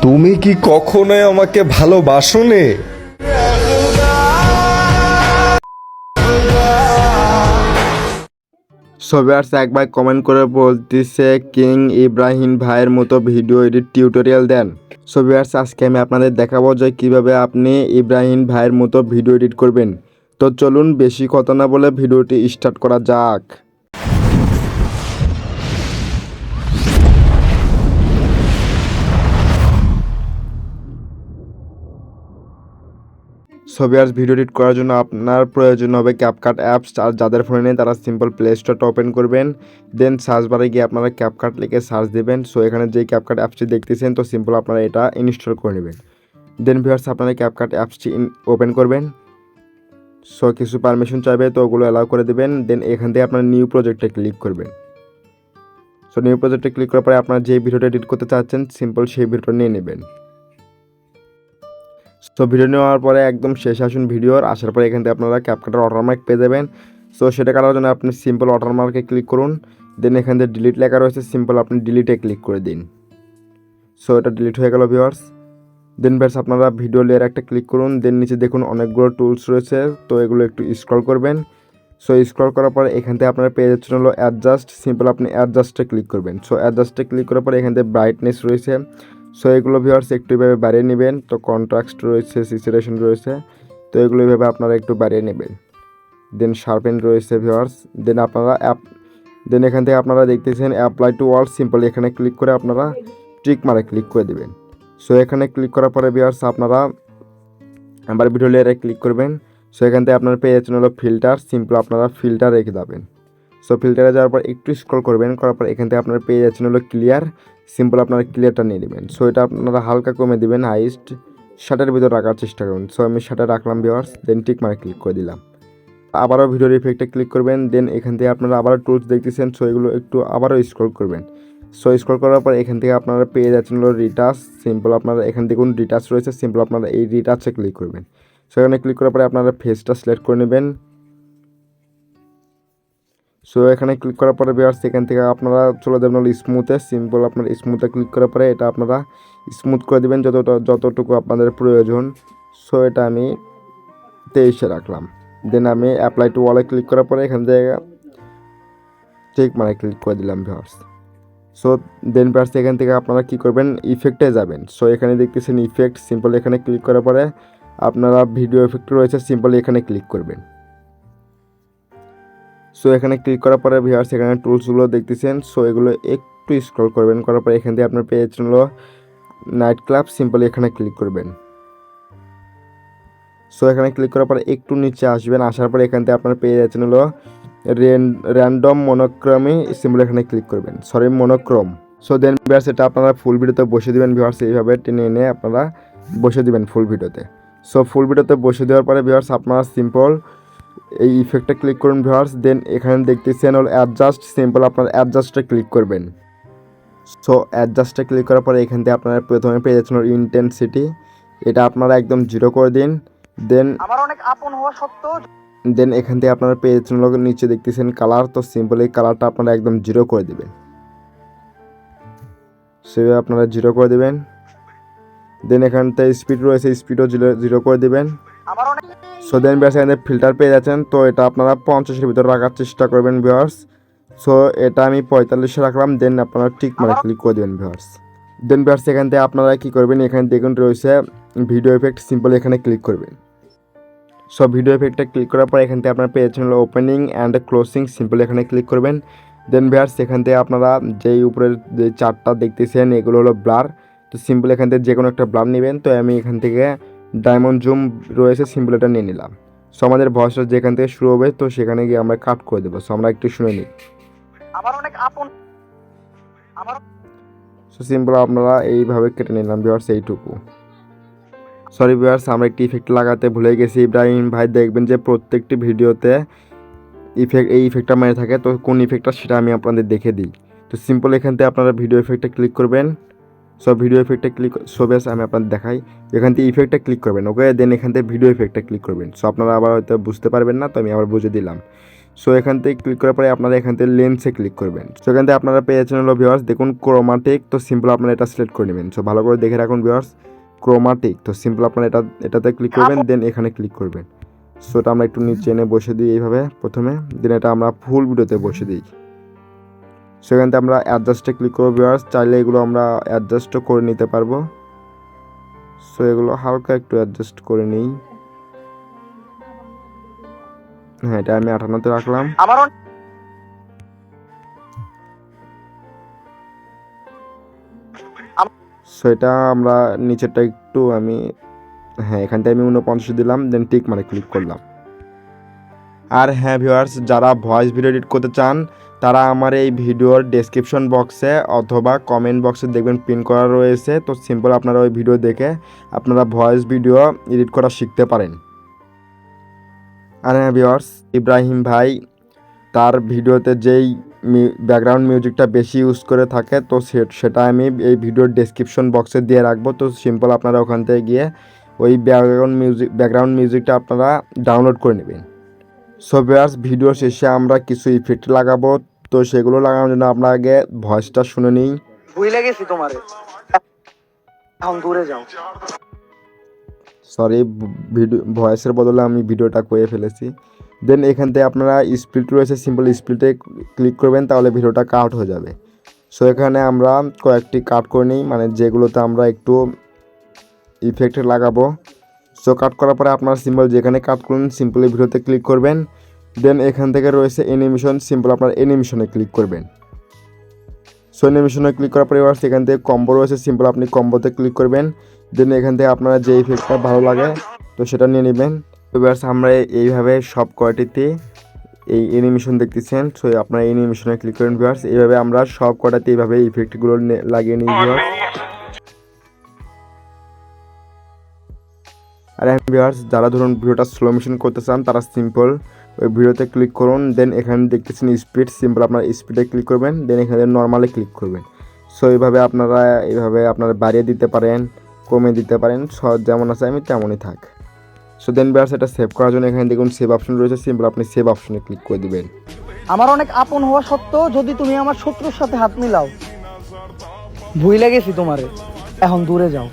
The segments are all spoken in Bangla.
তুমি কি কখনোই আমাকে ভালোবাসোনি? ভিউয়ার্স এক ভাই কমেন্ট করে বলতেছে কিং ইব্রাহিম ভাইয়ের মতো ভিডিও এডিট টিউটোরিয়াল দেন। ভিউয়ার্স আজকে আমি আপনাদের দেখাবো যে কিভাবে আপনি ইব্রাহিম ভাইয়ের মতো ভিডিও এডিট করবেন। তো চলুন বেশি কথা না বলে ভিডিওটি স্টার্ট করা যাক। ভিউয়ার্স ভিডিও এডিট করার জন্য আপনার প্রয়োজন হবে ক্যাপকাট অ্যাপস। আর যাদের ফোনে নেই তারা সিম্পল প্লে স্টোরটা ওপেন করবেন, দেন সার্চ বারে গিয়ে আপনারা ক্যাপকাট লিখে সার্চ দেবেন। এখানে যে ক্যাপকাট অ্যাপসটি দেখতেছেন তো সিম্পল আপনারা এটা ইনস্টল করে নেবেন। দেন ভিউয়ার্স আপনারা ক্যাপকাট অ্যাপসটি ওপেন করবেন। কিছু পারমিশন চাইবে তো ওগুলো অ্যালাউ করে দেবেন। দেন এখান থেকে আপনারা নিউ প্রজেক্টে ক্লিক করবেন। নিউ প্রজেক্টে ক্লিক করার পরে আপনারা যে ভিডিওটা এডিট করতে চাচ্ছেন সিম্পল সেই ভিডিওটা নিয়ে নেবেন। ভিডিও নেওয়ার পরে একদম শেষে আসুন ভিডিওর, আসার পরে এখান থেকে আপনারা ক্যাপকাটের ওয়াটারমার্ক পেয়ে যাবেন। সেটা করার জন্য আপনি সিম্পল ওয়াটারমার্কে ক্লিক করুন। দেন এখান থেকে ডিলিট লেখা রয়েছে, সিম্পল আপনি ডিলিটে ক্লিক করে দিন। এটা ডিলিট হয়ে গেল ভিউয়ার্স। দেন ভিউয়ার্স আপনারা ভিডিও লেয়ার একটা ক্লিক করুন। দেন নিচে দেখুন অনেকগুলো টুলস রয়েছে, তো এগুলো একটু স্ক্রল করবেন। স্ক্রল করার পরে এখান থেকে আপনারা পেয়ে যাচ্ছেন হলো অ্যাডজাস্ট, সিম্পল আপনি অ্যাডজাস্টে ক্লিক করবেন। অ্যাডজাস্টে ক্লিক করার পরে এখান থেকে ব্রাইটনেস রয়েছে, এগুলো ভিউয়ার্স একটু এভাবে বাড়িয়ে নেবেন। তো কন্ট্রাস্ট রয়েছে, স্যাচুরেশন রয়েছে, তো এগুলো এভাবে আপনারা একটু বাড়িয়ে নেবেন। দেন শার্পেন রয়েছে ভিউয়ার্স। দেন আপনারা এখান থেকে আপনারা দেখতেছেন অ্যাপ্লাই টু অল, সিম্পল এখানে ক্লিক করে আপনারা টিক মারে ক্লিক করে দেবেন। এখানে ক্লিক করার পরে ভিউয়ার্স আপনারা আবার ভিডিও লেয়ারে ক্লিক করবেন। এখান থেকে আপনারা পেয়ে যাচ্ছেন হলো ফিল্টার, সিম্পল আপনারা ফিল্টার রেখে যাবেন। ফিল্টারে যাওয়ার পর একটু স্ক্রল করবেন, করার পর এখান থেকে আপনারা পেয়ে যাচ্ছেন হলো ক্লিয়ার, সিম্পল আপনারা ক্লিয়ারটা নিয়ে নেবেন। এটা আপনারা হালকা কমে দিবেন, হাইস্ট 60-এর ভিতর রাখার চেষ্টা করুন। আমি 60-এ রাখলাম ভিউয়ার্স। দেন টিক মারে ক্লিক করে দিলাম। আবারও ভিডিওর ইফেক্টে ক্লিক করবেন। দেন এখান থেকে আপনারা আবারও টুলস দেখতেছেন, এগুলো একটু আবারও স্ক্রল করবেন। স্ক্রল করার পর এখান থেকে আপনারা পেয়ে যাচ্ছেন হলো রিটাচ, সিম্পল আপনারা এখান থেকে কোন রিটাচ রয়েছে, সিম্পল আপনারা এই রিটাচে ক্লিক করবেন। এখানে ক্লিক করার পরে আপনারা ফেসটা সিলেক্ট করে নেবেন। এখানে ক্লিক করার পরে ভিউয়ার্স এখান থেকে আপনারা চলে যাবেন হলো স্মুথে, সিম্পল আপনারা স্মুথে ক্লিক করার পরে এটা আপনারা স্মুথ করে দেবেন যতটুকু আপনাদের প্রয়োজন। এটা আমি 23-এ রাখলাম। দেন আমি অ্যাপ্লাই টু ওয়ালে ক্লিক করার পরে এখান থেকে ঠিক মানে ক্লিক করে দিলাম ভিউয়ার্স। দেন ভিউয়ার্স এখান থেকে আপনারা কী করবেন, ইফেক্টে যাবেন। এখানে দেখতেছেন ইফেক্ট, সিম্পল এখানে ক্লিক করার পরে আপনারা ভিডিও এফেক্ট রয়েছে, সিম্পল এখানে ক্লিক করবেন। এখানে ক্লিক করার পরে ভিউয়ার্স এখানে টুলসগুলো দেখতেছেন, এগুলো একটু স্ক্রল করবেন, করার পরে এখান থেকে আপনার পেয়ে যাচ্ছেন হলো নাইট ক্লাব, সিম্পল এখানে ক্লিক করবেন। এখানে ক্লিক করার পরে একটু নিচে আসবেন, আসার পরে এখান থেকে আপনারা পেয়ে যাচ্ছেন হলো র্যান্ডম মনোক্রমে, সিম্পল এখানে ক্লিক করবেন, মনোক্রম। দেন ভিউয়ার্স এটা আপনারা ফুল ভিডিওতে বসে দিবেন ভিউয়ার্স, এইভাবে টেনে এনে আপনারা বসে দিবেন ফুল ভিডিওতে। ফুল ভিডিওতে বসে দেওয়ার পরে ভিউয়ার্স আপনারা সিম্পল এই ইফেক্টে ক্লিক করুন ভিউয়ার্স। দেন এখানে দেখতেছেন হলো অ্যাডজাস্ট, সিম্পল আপনারা অ্যাডজাস্টে ক্লিক করবেন। অ্যাডজাস্টে ক্লিক করার পরে এখান থেকে আপনারা প্রথমে পেয়ে যাচ্ছেন ইন্টেন্সিটি, এটা আপনারা একদম 0 করে দিন। দেন আমার অনেক আপন হওয়া সত্ত্বেও দেন এখান থেকে আপনারা পেয়ে যাচ্ছেন হলো নিচে দেখতেছেন কালার, তো সিম্পল এই কালারটা আপনারা একদম 0 করে দেবেন। সেভাবে আপনারা 0 করে দেবেন। দেন এখান থেকে স্পিড রয়েছে, স্পিডও 0 করে দেবেন। আমার অনেক দেন ভিউয়ার্স এখানে ফিল্টার পেয়ে যাচ্ছেন, তো এটা আপনারা 50-এর ভিতর রাখার চেষ্টা করবেন ভিউয়ার্স। এটা আমি 45-এ রাখলাম। দেন আপনারা ঠিক মানে ক্লিক করে দেবেন ভিউয়ার্স। দেন ভিউয়ার্স এখান থেকে আপনারা কী করবেন, এখানে দেখুন রয়েছে ভিডিও এফেক্ট, সিম্পল এখানে ক্লিক করবেন। ভিডিও এফেক্টে ক্লিক করার পর এখান থেকে আপনারা পেয়ে যাচ্ছেন হলো ওপেনিং অ্যান্ড ক্লোজিং, সিম্পল এখানে ক্লিক করবেন। দেন ভিউয়ার্স এখান থেকে আপনারা যেই উপরের যে চারটা দেখতেছেন এগুলো হলো ব্লার, তো সিম্পল এখান থেকে যে কোনো একটা ব্লার নেবেন। তো আমি এখান থেকে ডায়মন্ড জুম রয়েছে, সিম্পল এটা নিয়ে নিলাম। আমাদের ভয়েসটা যেখান থেকে শুরু হবে তো সেখানে গিয়ে আমরা কাট করে দেবো। আমরা একটু শুনে নিই। আমার অনেক আপন আমার সিম্পল আপনারা এইভাবে কেটে নিলাম ভিউয়ার্স, এইটুকু। সরি ভিউয়ার্স আমরা একটি ইফেক্ট লাগাতে ভুলে গেছি। ইব্রাহিম ভাই দেখবেন যে প্রত্যেকটি ভিডিওতে এই ইফেক্টটা মেরে থাকে, তো কোন ইফেক্টটা সেটা আমি আপনাদের দেখে দিই। তো সিম্পল এখান থেকে আপনারা ভিডিও এফেক্টে ক্লিক করবেন। ভিডিও এফেক্টে ক্লিক বেশ আমি আপনাদের দেখাই, এখান থেকে ইফেক্টে ক্লিক করবেন, ওকে। দেন এখান থেকে ভিডিও এফেক্টে ক্লিক করবেন। আপনারা আবার হয়তো বুঝতে পারবেন না, তো আমি আবার বুঝে দিলাম। সো এখান থেকে ক্লিক করার পরে আপনারা এখান থেকে লেন্সে ক্লিক করবেন। সো এখান থেকে আপনারা পেয়ে যাচ্ছেন হলো ভিউয়ার্স দেখুন ক্রোমাটিক। তো সিম্পল আপনারা এটা সিলেক্ট করে নেবেন। সো ভালো করে দেখে রাখুন ভিউয়ার্স, ক্রোমাটিক। তো সিম্পল আপনারা এটাতে ক্লিক করবেন, দেন এখানে ক্লিক করবেন। সো এটা আমরা একটু নিচে এনে বসে দিই এইভাবে প্রথমে, দেন এটা আমরা ফুল ভিডিওতে বসে দিই। সেখান থেকে আমরা অ্যাডজাস্টে ক্লিক করবো ভিউয়ার্স, চাইলে এগুলো আমরা অ্যাডজাস্টও করে নিতে পারবো। সো এগুলো হালকা একটু অ্যাডজাস্ট করে নিই। হ্যাঁ, এটা আমি 58-তে রাখলাম। সো এটা আমরা নিচেরটা একটু হ্যাঁ এখান থেকে আমি 49 দিলাম, দেন টিক মানে ক্লিক করলাম। আর হ্যাঁ ভিউয়ার্স, যারা ভয়েস ভিডিও এডিট করতে চান তারা আমার এই ভিডিওর ডেসক্রিপশন বক্সে অথবা কমেন্ট বক্সে দেখবেন পিন করা রয়েছে। তো সিম্পল আপনারা ওই ভিডিও দেখে আপনারা ভয়েস ভিডিও এডিট করা শিখতে পারেন। আর হ্যাঁ ভিউয়ার্স, ইব্রাহিম ভাই তার ভিডিওতে যেই ব্যাকগ্রাউন্ড মিউজিকটা বেশি ইউজ করে থাকে, তো সেটা আমি এই ভিডিওর ডেসক্রিপশন বক্সে দিয়ে রাখবো। তো সিম্পল আপনারা ওখান থেকে গিয়ে ওই ব্যাকগ্রাউন্ড মিউজিকটা আপনারা ডাউনলোড করে নেবেন। সো ভিউয়ার্স, ভিডিও শেষে আমরা কিছু ইফেক্ট লাগাবো। তো সেগুলো লাগানোর জন্য আমরা আগে ভয়েসটা শুনে নিই। ভুলে গেছি তোমারে, এখন দূরে যাও। সরি, ভয়েসের বদলে আমি ভিডিওটা করে ফেলেছি। দেন এখান থেকে আপনারা স্প্লিট রয়েছে, সিম্পল স্প্লিটে ক্লিক করবেন, তাহলে ভিডিওটা কাট হয়ে যাবে। সো এখানে আমরা কয়েকটি কাট করে নিই, মানে যেগুলোতে আমরা একটু ইফেক্ট লাগাবো। সো কাট করার পরে আপনারা সিম্পল যেখানে কাট করুন সিম্পলি ভিডিওতে ক্লিক করবেন। দেন এখান থেকে রয়েছে অ্যানিমেশন, সিম্পল আপনার অ্যানিমেশনে ক্লিক করবেন। সো অ্যানিমেশনে ক্লিক করার পরে এখান থেকে কম্বো রয়েছে, সিম্পল আপনি কম্বোতে ক্লিক করবেন। দেন এখান থেকে আপনারা যে ইফেক্টটা ভালো লাগে তো সেটা নিয়ে নেবেন। এবার আমরা এইভাবে সব কয়টিতে এই অ্যানিমেশন দেখতেছেন। সো আপনারা অ্যানিমেশনে ক্লিক করেন ভিউয়ার্স। এইভাবে আমরা সব কয়টাতে এইভাবে ইফেক্টগুলো লাগিয়ে নিই ভিউয়ার্স। আর ভিউয়ার্স, যারা ধরুন ভিডিওটা স্লো মোশন করতে চান তারা সিম্পল ওই ভিডিওতে ক্লিক করুন। দেন এখানে দেখতেছেন স্পিড, সিম্পল আপনার স্পিডে ক্লিক করবেন, দেন এখানে নর্মালে ক্লিক করবেন। সো এইভাবে আপনারা বাড়িয়ে দিতে পারেন, কমে দিতে পারেন, যেমন আছে আমি তেমনই থাক। সো দেন ভিউয়ার্স, এটা সেভ করার জন্য এখানে দেখুন সেভ অপশন রয়েছে, সিম্পল আপনি সেভ অপশনে ক্লিক করে দিবেন। আমার অনেক আপন হওয়া সত্ত্বেও যদি তুমি আমার শত্রুর সাথে হাত মিলাও, ভুলে গেছি তোমারে, এখন দূরে যাও।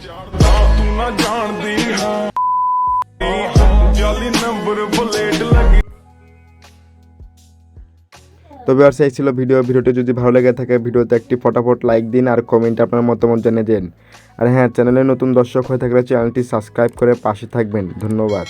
তো ভিউয়ার্স, এই ছিল ভিডিওটি যদি ভালো লেগে থাকে ভিডিওতে একটি ফটাফট লাইক দিন আর কমেন্টে আপনার মতামত জানিয়ে দিন। আর হ্যাঁ, চ্যানেলে নতুন দর্শক হয়ে থাকলে চ্যানেলটি সাবস্ক্রাইব করে পাশে থাকবেন। ধন্যবাদ।